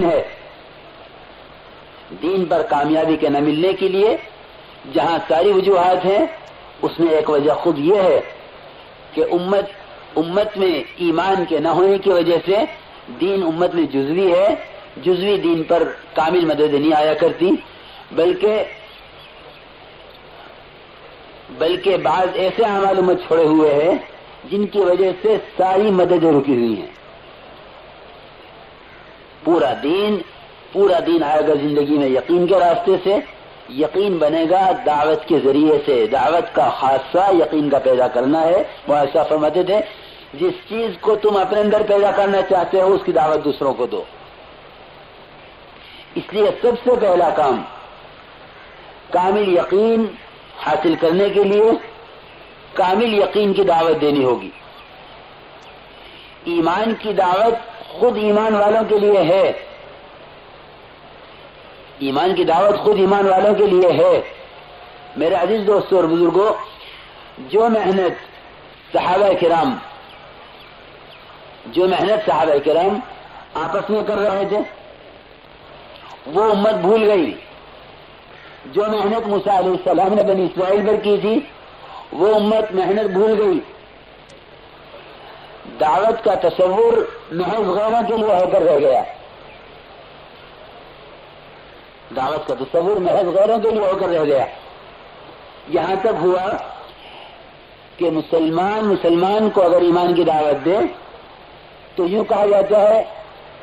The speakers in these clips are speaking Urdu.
ہے دین پر کامیابی کے نہ ملنے کے لیے جہاں ساری وجوہات ہیں، اس میں ایک وجہ خود یہ ہے کہ امت میں ایمان کے نہ ہونے کی وجہ سے دین امت میں جزوی ہے، جزوی دین پر کامل مدد نہیں آیا کرتی، بلکہ بعض ایسے اعمال امت چھوڑے ہوئے ہیں جن کی وجہ سے ساری مددیں رکی ہوئی ہیں۔ پورا دین آئے گا زندگی میں یقین کے راستے سے، یقین بنے گا دعوت کے ذریعے سے۔ دعوت کا خاصہ یقین کا پیدا کرنا ہے۔ وہ ایسا فرماتے تھے جس چیز کو تم اپنے اندر پیدا کرنا چاہتے ہو اس کی دعوت دوسروں کو دو۔ اس لیے سب سے پہلا کام کامل یقین حاصل کرنے کے لیے کامل یقین کی دعوت دینی ہوگی۔ ایمان کی دعوت خود ایمان والوں کے لیے ہے، ایمان کی دعوت خود ایمان والوں کے لیے ہے۔ میرے عزیز دوستوں اور بزرگوں، جو محنت صحابہ کرام آپس میں کر رہے تھے وہ امت بھول گئی۔ جو محنت موسیٰ علیہ السلام نے بنی اسرائیل پر کی تھی وہ امت محنت بھول گئی۔ دعوت کا تصور محض غیروں کے لیے ہو کر رہ گیا، دعوت کا تصور محض غیروں کے لیے ہو کر رہ گیا۔ یہاں تک ہوا کہ مسلمان کو اگر ایمان کی دعوت دے تو یوں کہا جاتا ہے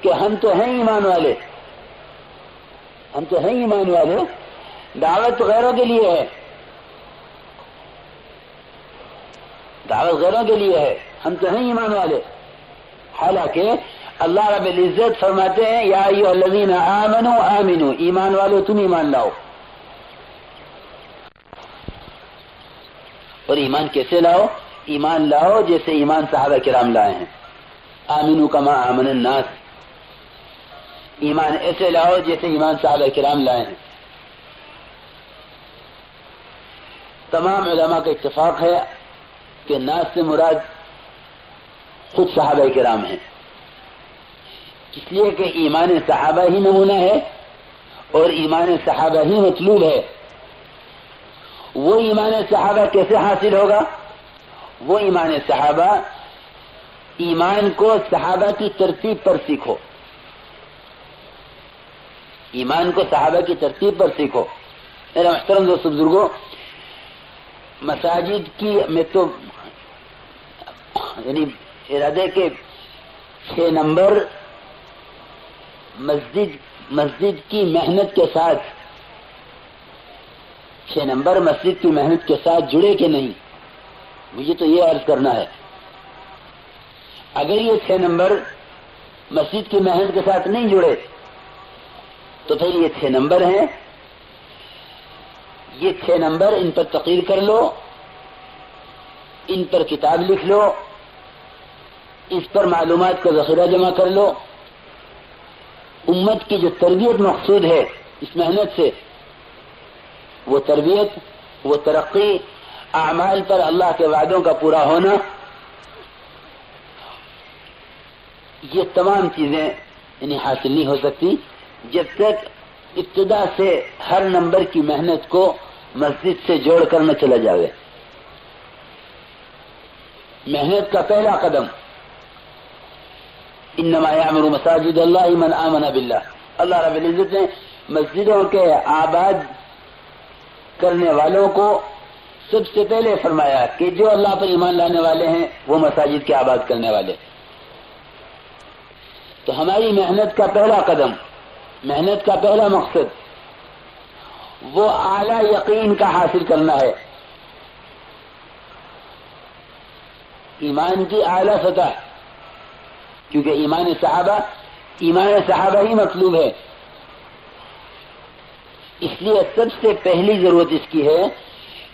کہ ہم تو ہیں ایمان والے، دعوت غیروں کے لیے ہے، ہم تو ہیں ایمان والے۔ حالانکہ اللہ رب العزت فرماتے ہیں یا ایھا الذین آمنوا آمنوا، ایمان والو تم ایمان لاؤ۔ اور ایمان کیسے لاؤ؟ ایمان لاؤ جیسے ایمان صحابہ کرام لائے ہیں۔ آمنوا کما آمن الناس، ایمان ایسے لاؤ جیسے ایمان صحابہ کرام لائے ہیں۔ تمام علماء کا اتفاق ہے کہ ناس سے مراد خود صحابہ کرام ہیں، اس لیے کہ ایمان صحابہ ہی نمونہ ہے اور ایمان صحابہ ہی مطلوب ہے۔ وہ ایمان صحابہ کیسے حاصل ہوگا؟ وہ ایمان صحابہ، ایمان کو صحابہ کی ترتیب پر سیکھو، ایمان کو صحابہ کی ترتیب پر سیکھو۔ میرا محترم دوست بزرگوں، مساجد کی میں تو یعنی ارادے کے 6 نمبر مسجد کی محنت کے ساتھ 6 نمبر مسجد کی محنت کے ساتھ جڑے کہ نہیں، مجھے تو یہ عرض کرنا ہے۔ اگر یہ 6 نمبر مسجد کی محنت کے ساتھ نہیں جڑے تو پھر یہ 6 نمبر ہیں، یہ 6 نمبر ان پر تقریر کر لو، ان پر کتاب لکھ لو، اس پر معلومات کا ذخیرہ جمع کر لو۔ امت کی جو تربیت مقصود ہے اس محنت سے، وہ تربیت، وہ ترقی، اعمال پر اللہ کے وعدوں کا پورا ہونا، یہ تمام چیزیں یعنی حاصل نہیں ہو سکتی جب تک ابتدا سے ہر نمبر کی محنت کو مسجد سے جوڑ کر نہ چلا جائے۔ محنت کا پہلا قدم انما یعمر مساجد اللہ من آمن باللہ، اللہ رب العزت نے مسجدوں کے آباد کرنے والوں کو سب سے پہلے فرمایا کہ جو اللہ پر ایمان لانے والے ہیں وہ مساجد کے آباد کرنے والے۔ تو ہماری محنت کا پہلا قدم، محنت کا پہلا مقصد وہ اعلیٰ یقین کا حاصل کرنا ہے، ایمان کی اعلیٰ سطح، کیونکہ ایمان صحابہ ہی مطلوب ہے۔ اس لیے سب سے پہلی ضرورت اس کی ہے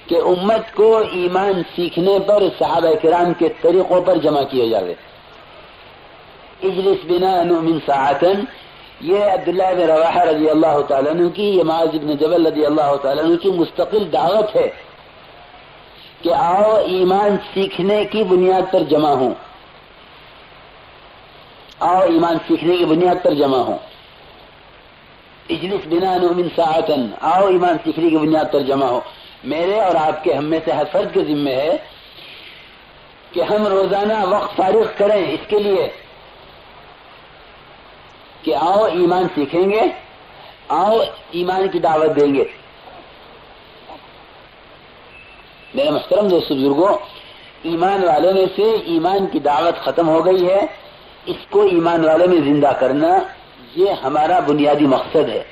کہ امت کو ایمان سیکھنے پر صحابہ کرام کے طریقوں پر جمع کیا جائے۔ اجلس بنا نؤمن ساعتاً، یہ عبداللہ بن رواحہ رضی اللہ تعالیٰ عنہ کی، یہ معاذ بن جبل رضی اللہ تعالیٰ عنہ کی مستقل دعوت ہے کہ آؤ ایمان سیکھنے کی بنیاد پر جمع ہوں، آؤ ایمان سیکھنے کی بنیاد پر جمع ہوں۔ اجلس بنا نؤمن ساعتن، آؤ ایمان سیکھنے کی بنیاد پر جمع ہو. میرے اور آپ کے، ہم میں سے ہر فرد کے ذمہ ہے کہ ہم روزانہ وقت فارغ کریں اس کے لیے کہ آؤ ایمان سیکھیں گے، آؤ ایمان کی دعوت دیں گے. میرے محترم دوست بزرگوں، ایمان والوں میں سے ایمان کی دعوت ختم ہو گئی ہے. اس کو ایمان والوں میں زندہ کرنا، یہ ہمارا بنیادی مقصد ہے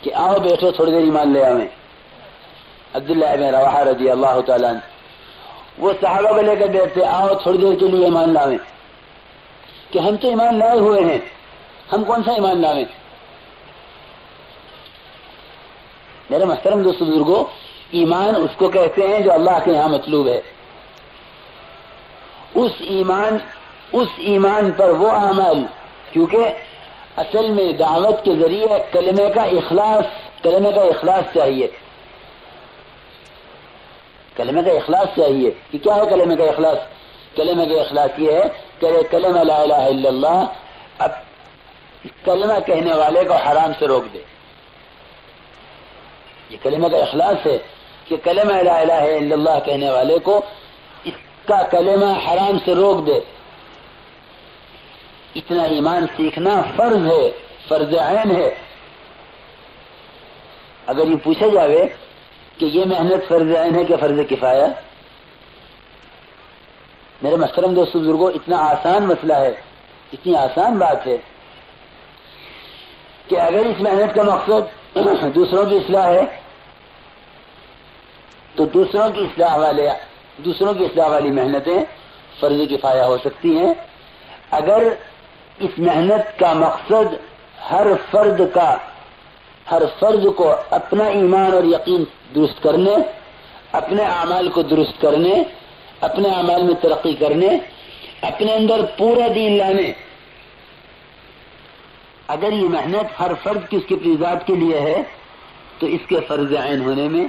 کہ آؤ بیٹھو تھوڑی دیر ایمان لے آئیں. عبداللہ بن رواحہ رضی اللہ تعالیٰ عنہ وہ صحابہ کو لے کر بیٹھتے، آؤ تھوڑی دیر کے لیے ایمان لاویں. کہ ہم تو ایمان لائے ہوئے ہیں، ہم کون سا ایمان لاویں؟ میرے محترم دوست بزرگوں، ایمان اس کو کہتے ہیں جو اللہ کے یہاں مطلوب ہے. اس ایمان پر وہ عمل، کیونکہ اصل میں دعوت کے ذریعے کلمے کا اخلاص چاہیے. کلمے کا اخلاص چاہیے کہ کیا ہے کلمے کا اخلاص؟ کلمے کا اخلاص یہ ہے کہ کلمہ لا الہ الا اللہ اب کلمہ کہنے والے کو حرام سے روک دے. یہ کلمہ کا اخلاص ہے کہ کلمہ لا الہ الا اللہ کہنے والے کو اس کا کلمہ حرام سے روک دے. اتنا ایمان سیکھنا فرض ہے، فرض عین ہے. اگر یہ پوچھا جاوے کہ یہ محنت فرض عین ہے کہ فرض کفایہ، میرے محترم دوست بزرگوں، اتنا آسان مسئلہ ہے، اتنی آسان بات ہے کہ اگر اس محنت کا مقصد دوسروں کی اصلاح ہے تو دوسروں کی اصلاح والی محنتیں فرض کفایہ ہو سکتی ہیں. اگر اس محنت کا مقصد ہر فرد کو اپنا ایمان اور یقین درست کرنے، اپنے اعمال کو درست کرنے، اپنے اعمال میں ترقی کرنے، اپنے اندر پورا دین لانے، اگر یہ محنت ہر فرد کی اس کی اپنی ذات کے لیے ہے تو اس کے فرض عین ہونے میں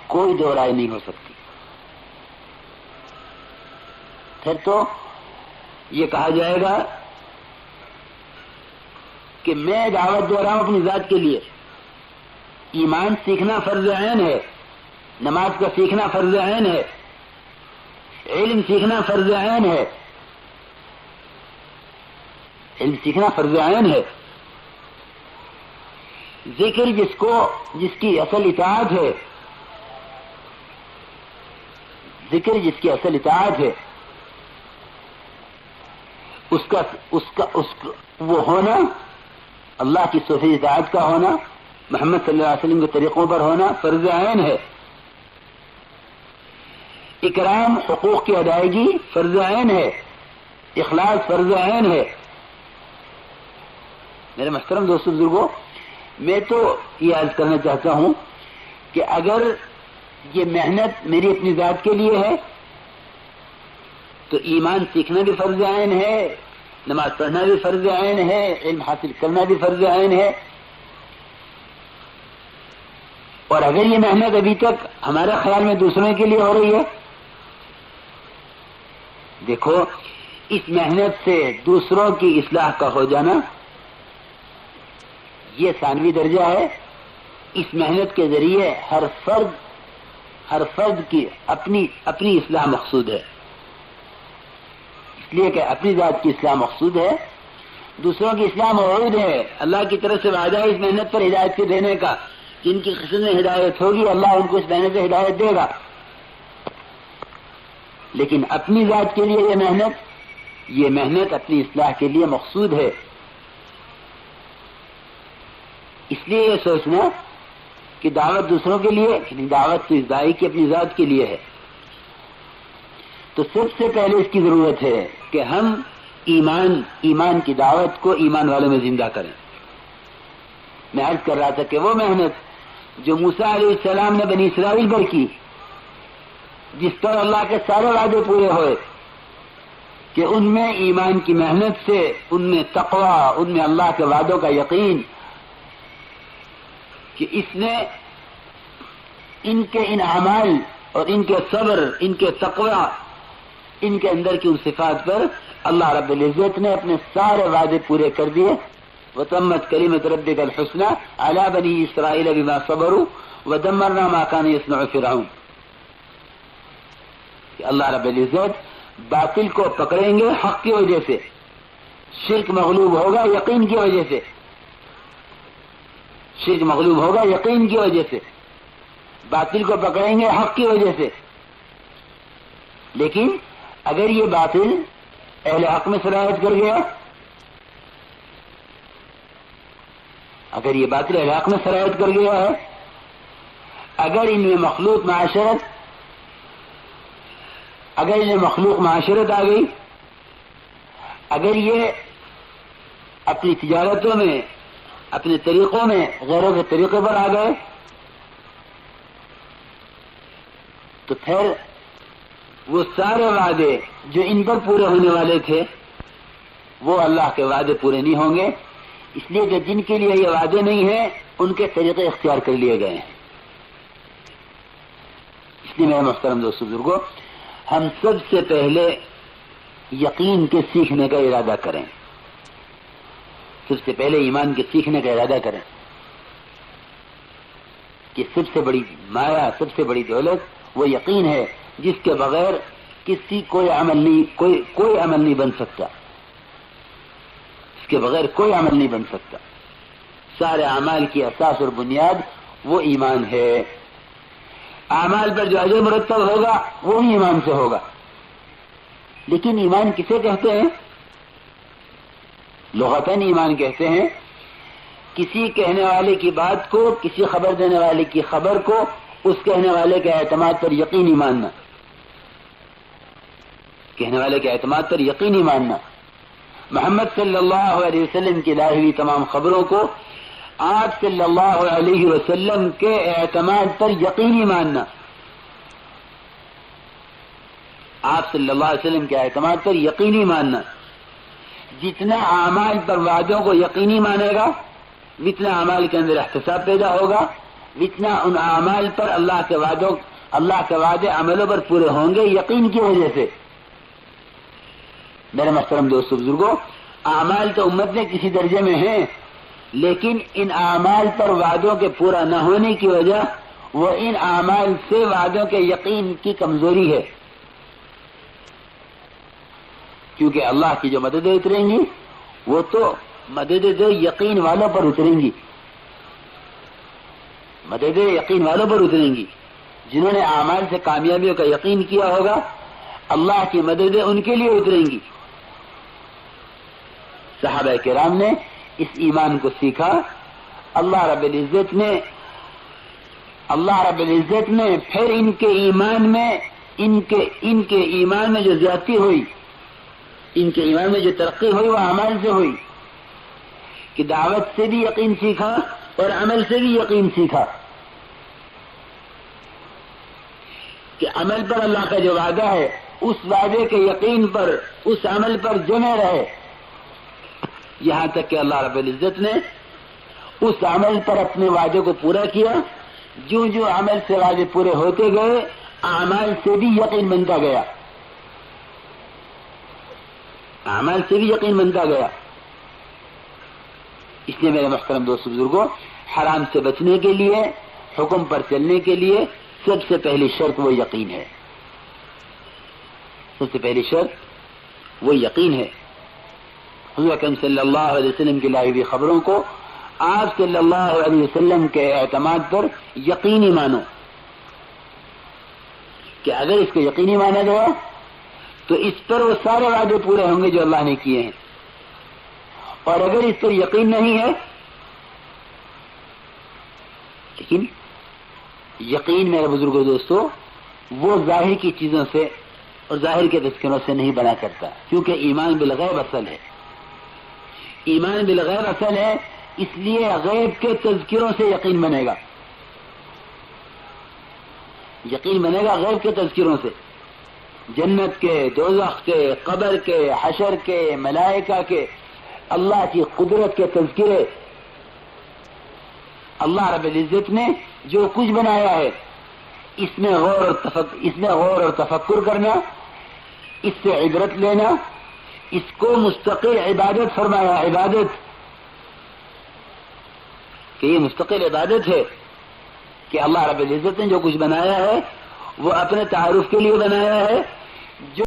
کوئی دو رائے نہیں ہو سکتی. پھر تو یہ کہا جائے گا کہ میں دعوت دے رہا ہوں اپنی ذات کے لیے. ایمان سیکھنا فرض عین ہے، نماز کا سیکھنا فرض عین ہے، علم سیکھنا فرض عین ہے، علم سیکھنا فرض عین ہے. ذکر جس کی اصل اطاعت ہے، ذکر جس کی اصل اطاعت ہے، اس کا وہ ہونا، اللہ کی صحیح اطاعت کا ہونا، محمد صلی اللہ علیہ وسلم کے طریقوں پر ہونا فرض عین ہے. اکرام، حقوق کی ادائیگی فرض عین ہے، اخلاص فرض عین ہے. میرے محترم دوستو بزرگوں، میں تو یہ عرض کرنا چاہتا ہوں کہ اگر یہ محنت میری اپنی ذات کے لیے ہے تو ایمان سیکھنا بھی فرض عین ہے، نماز پڑھنا بھی فرض عین ہے، علم حاصل کرنا بھی فرض عین ہے. اور اگر یہ محنت ابھی تک ہمارے خیال میں دوسروں کے لیے ہو رہی ہے، دیکھو اس محنت سے دوسروں کی اصلاح کا ہو جانا یہ ثانوی درجہ ہے. اس محنت کے ذریعے ہر فرد کی اپنی اصلاح مقصود ہے، اس لیے کہ اپنی ذات کی اصلاح مقصود ہے، دوسروں کی اصلاح موعود ہے. اللہ کی طرف سے وعدہ ہے اس محنت پر ہدایت کے دینے کا. جن کی قسم میں ہدایت ہوگی اللہ ان کو اس محنت سے ہدایت دے گا. لیکن اپنی ذات کے لیے یہ محنت اپنی اصلاح کے لیے مقصود ہے. اس لیے یہ سوچنا کہ دعوت دوسروں کے لیے، دعوت تو اس داعی کی اپنی ذات کے لیے ہے. تو سب سے پہلے اس کی ضرورت ہے کہ ہم ایمان کی دعوت کو ایمان والوں میں زندہ کریں. میں عرض کر رہا تھا کہ وہ محنت جو موسیٰ علیہ السلام نے بنی اسرائیل پر کی، جس پر اللہ کے سارے وعدے پورے ہوئے، کہ ان میں ایمان کی محنت سے، ان میں تقوی، ان میں اللہ کے وعدوں کا یقین، کہ اس نے ان کے ان اعمال اور ان کے صبر، ان کے تقوی، ان کے اندر کی ان صفات پر اللہ رب العزت نے اپنے سارے وعدے پورے کر دیے وتمت کلمۃ ربک الحسنى علی بنی اسرائیل بما صبروا ودمرنا ما كان يصنع فرعون. کہ اللہ رب العزت باطل کو پکڑیں گے حق کی وجہ سے، شرک مغلوب ہوگا یقین کی وجہ سے، شرک مغلوب ہوگا یقین کی وجہ سے، باطل کو پکڑیں گے حق کی وجہ سے. لیکن اگر یہ باطل اہل حق میں سرایت کر گیا، اگر یہ باطل اہل حق میں سرایت کر گیا ہے، اگر ان میں مخلوق معاشرت آ گئی، اگر یہ اپنی تجارتوں میں اپنے طریقوں میں غیروں کے طریقے پر آ گئے، تو پھر وہ سارے وعدے جو ان پر پورے ہونے والے تھے وہ اللہ کے وعدے پورے نہیں ہوں گے، اس لیے کہ جن کے لیے یہ وعدے نہیں ہیں ان کے طریقے اختیار کر لیے گئے ہیں. اس لیے میرے محترم دوست بزرگوں، ہم سب سے پہلے یقین کے سیکھنے کا ارادہ کریں، سب سے پہلے ایمان کے سیکھنے کا ارادہ کریں کہ سب سے بڑی مایا، سب سے بڑی دولت وہ یقین ہے جس کے بغیر کوئی عمل نہیں بن سکتا، اس کے بغیر کوئی عمل نہیں بن سکتا. سارے اعمال کی اساس اور بنیاد وہ ایمان ہے. اعمال پر جو اجر مرتب ہوگا وہ ہی ایمان سے ہوگا. لیکن ایمان کسے کہتے ہیں؟ لغتاً ایمان کہتے ہیں کسی کہنے والے کی بات کو، کسی خبر دینے والے کی خبر کو اس کہنے والے کے اعتماد پر یقینی ماننا، کہنے والے کے اعتماد پر یقینی ماننا. محمد صلی اللہ علیہ وسلم کی لائی ہوئی تمام خبروں کو آپ صلی اللہ علیہ وسلم کے اعتماد پر یقینی ماننا، آپ صلی اللہ علیہ وسلم کے اعتماد پر یقینی ماننا. جتنا اعمال پر وعدوں کو یقینی مانے گا، جتنا اعمال کے اندر احتساب پیدا ہوگا، جتنا ان اعمال پر اللہ کے وعدے عملوں پر پورے ہوں گے یقین کی وجہ سے. میرے محترم دوستو بزرگوں، اعمال تو امت میں کسی درجے میں ہیں، لیکن ان اعمال پر وعدوں کے پورا نہ ہونے کی وجہ وہ ان اعمال سے وعدوں کے یقین کی کمزوری ہے. کیونکہ اللہ کی جو مددیں اتریں گی وہ تو مددیں جو یقین والوں پر اتریں گی، مددیں یقین والوں پر اتریں گی. جنہوں نے اعمال سے کامیابیوں کا یقین کیا ہوگا اللہ کی مددیں ان کے لیے اتریں گی. صحابہ کرام نے اس ایمان کو سیکھا. اللہ رب العزت نے پھر ان کے ایمان میں جو زیادتی ہوئی، ان کے ایمان میں جو ترقی ہوئی وہ عمل سے ہوئی کہ دعوت سے بھی یقین سیکھا اور عمل سے بھی یقین سیکھا کہ عمل پر اللہ کا جو وعدہ ہے اس وعدے کے یقین پر، اس عمل پر جمے رہے. یہاں تک کہ اللہ رب العزت نے اس عمل پر اپنے وعدے کو پورا کیا. جو جو عمل سے وعدے پورے ہوتے گئے اعمال سے بھی یقین بنتا گیا، اعمال سے بھی یقین بنتا گیا. اس لیے میرے محترم دوست بزرگوں، حرام سے بچنے کے لیے، حکم پر چلنے کے لیے سب سے پہلی شرط وہ یقین ہے، سب سے پہلی شرط وہ یقین ہے. حضور اکرم صلی اللہ علیہ وسلم کی لائی ہوئی خبروں کو آپ صلی اللہ علیہ وسلم کے اعتماد پر یقینی مانو کہ اگر اس کو یقینی مانا گیا تو اس پر وہ سارے وعدے پورے ہوں گے جو اللہ نے کیے ہیں. اور اگر اس پر یقین نہیں ہے، لیکن یقین میرے بزرگوں دوستو وہ ظاہر کی چیزوں سے اور ظاہر کے تذکروں سے نہیں بنا کرتا، کیونکہ ایمان بالغیب اصل ہے. ایمان بالغیب اصل ہے، اس لیے غیب کے تذکروں سے یقین بنے گا، یقین بنے گا غیب کے تذکروں سے، جنت کے، دوزخ کے، قبر کے، حشر کے، ملائکہ کے، اللہ کی قدرت کے تذکرے. اللہ رب العزت نے جو کچھ بنایا ہے اس میں غور اور تفکر کرنا، اس سے عبرت لینا، اس کو مستقل عبادت فرمایا. عبادت کہ یہ مستقل عبادت ہے کہ اللہ رب العزت نے جو کچھ بنایا ہے وہ اپنے تعارف کے لیے بنایا ہے. جو